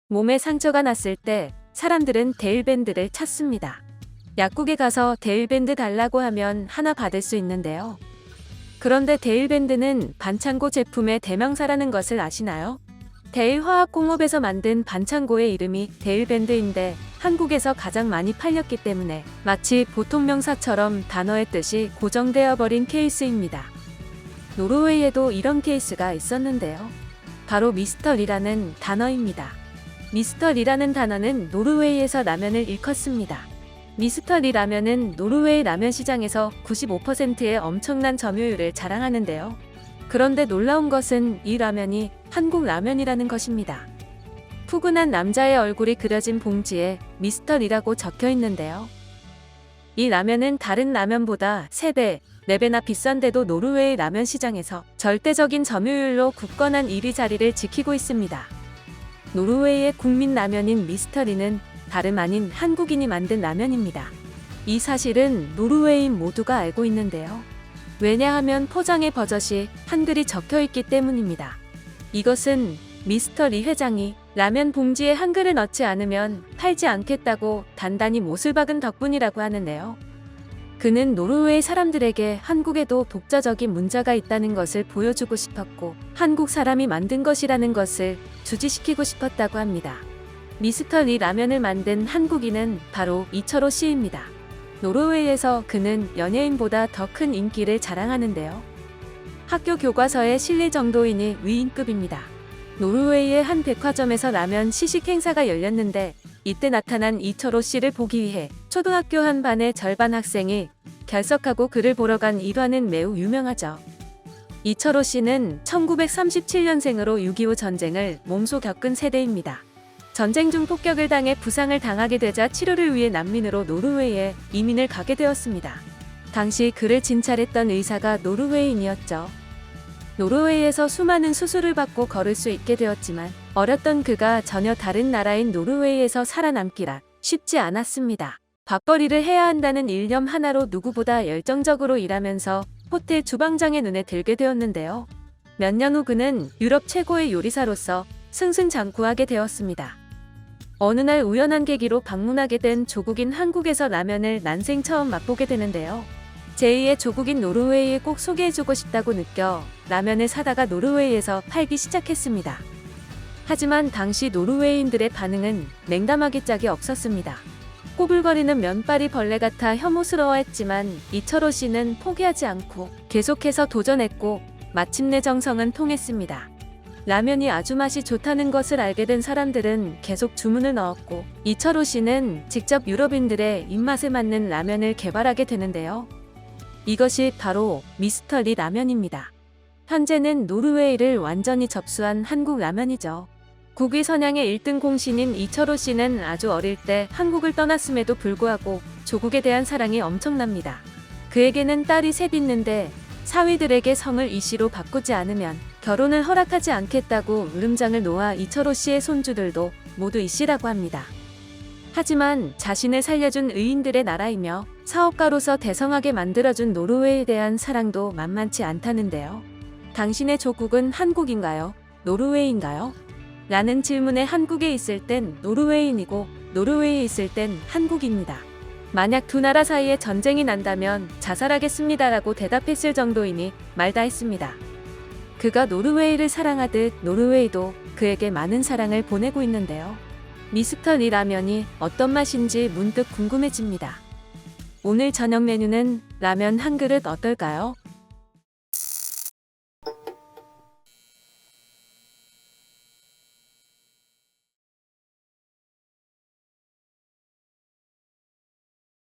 몸에 상처가 났을 때 사람들은 데일밴드를 찾습니다. 약국에 가서 데일밴드 달라고 하면 하나 받을 수 있는데요. 그런데 데일밴드는 반창고 제품의 대명사라는 것을 아시나요? 데일화학공업에서 만든 반창고의 이름이 데일밴드인데 한국에서 가장 많이 팔렸기 때문에 마치 보통 명사처럼 단어의 뜻이 고정되어 버린 케이스입니다. 노르웨이에도 이런 케이스가 있었는데요. 바로 미스터리라는 단어입니다. 미스터리라는 단어는 노르웨이에서 라면을 일컫습니다. 미스터리 라면은 노르웨이 라면 시장에서 95%의 엄청난 점유율을 자랑하는데요. 그런데 놀라운 것은 이 라면이 한국 라면이라는 것입니다. 푸근한 남자의 얼굴이 그려진 봉지에 미스터리라고 적혀 있는데요. 이 라면은 다른 라면보다 3배, 4배나 비싼데도 노르웨이 라면 시장에서 절대적인 점유율로 굳건한 1위 자리를 지키고 있습니다. 노르웨이의 국민 라면인 미스터리는 다름 아닌 한국인이 만든 라면입니다. 이 사실은 노르웨이인 모두가 알고 있는데요. 왜냐하면 포장의 버젓이 한글이 적혀 있기 때문입니다. 이것은 미스터리 회장이 라면 봉지에 한글을 넣지 않으면 팔지 않겠다고 단단히 못을 박은 덕분이라고 하는데요. 그는 노르웨이 사람들에게 한국에도 독자적인 문자가 있다는 것을 보여주고 싶었고 한국 사람이 만든 것이라는 것을 주지시키고 싶었다고 합니다. 미스터리 라면을 만든 한국인은 바로 이철호 씨입니다. 노르웨이에서 그는 연예인보다 더 큰 인기를 자랑하는데요. 학교 교과서에 실릴 정도이니 위인급입니다. 노르웨이의 한 백화점에서 라면 시식 행사가 열렸는데 이때 나타난 이철호 씨를 보기 위해 초등학교 한 반의 절반 학생이 결석하고 그를 보러 간 일화는 매우 유명하죠. 이철호 씨는 1937년생으로 6.25 전쟁을 몸소 겪은 세대입니다. 전쟁 중 폭격을 당해 부상을 당하게 되자 치료를 위해 난민으로 노르웨이에 이민을 가게 되었습니다. 당시 그를 진찰했던 의사가 노르웨이인이었죠. 노르웨이에서 수많은 수술을 받고 걸을 수 있게 되었지만 어렸던 그가 전혀 다른 나라인 노르웨이에서 살아남기란 쉽지 않았습니다. 밥벌이를 해야 한다는 일념 하나로 누구보다 열정적으로 일하면서 호텔 주방장의 눈에 들게 되었는데요. 몇 년 후 그는 유럽 최고의 요리사로서 승승장구하게 되었습니다. 어느 날 우연한 계기로 방문하게 된 조국인 한국에서 라면을 난생 처음 맛보게 되는데요. 제2의 조국인 노르웨이에 꼭 소개해주고 싶다고 느껴 라면을 사다가 노르웨이에서 팔기 시작했습니다. 하지만 당시 노르웨이인들의 반응은 냉담하기 짝이 없었습니다. 꼬불거리는 면발이 벌레 같아 혐오스러워했지만 이철호 씨는 포기하지 않고 계속해서 도전했고 마침내 정성은 통했습니다. 라면이 아주 맛이 좋다는 것을 알게 된 사람들은 계속 주문을 넣었고 이철호 씨는 직접 유럽인들의 입맛에 맞는 라면을 개발하게 되는데요. 이것이 바로 미스터리 라면입니다. 현재는 노르웨이를 완전히 접수한 한국 라면이죠. 국위 선양의 1등 공신인 이철호 씨는 아주 어릴 때 한국을 떠났음에도 불구하고 조국에 대한 사랑이 엄청납니다. 그에게는 딸이 셋 있는데 사위들에게 성을 이 씨로 바꾸지 않으면 결혼을 허락하지 않겠다고 울음장을 놓아 이철호 씨의 손주들도 모두 이 씨라고 합니다. 하지만 자신을 살려준 의인들의 나라이며 사업가로서 대성하게 만들어준 노르웨이에 대한 사랑도 만만치 않다는데요. 당신의 조국은 한국인가요? 노르웨이인가요? 라는 질문에 한국에 있을 땐 노르웨이인이고 노르웨이에 있을 땐 한국입니다. 만약 두 나라 사이에 전쟁이 난다면 자살하겠습니다라고 대답했을 정도이니 말다 했습니다. 그가 노르웨이를 사랑하듯 노르웨이도 그에게 많은 사랑을 보내고 있는데요. 미스터리 라면이 어떤 맛인지 문득 궁금해집니다. 오늘 저녁 메뉴는 라면 한 그릇 어떨까요?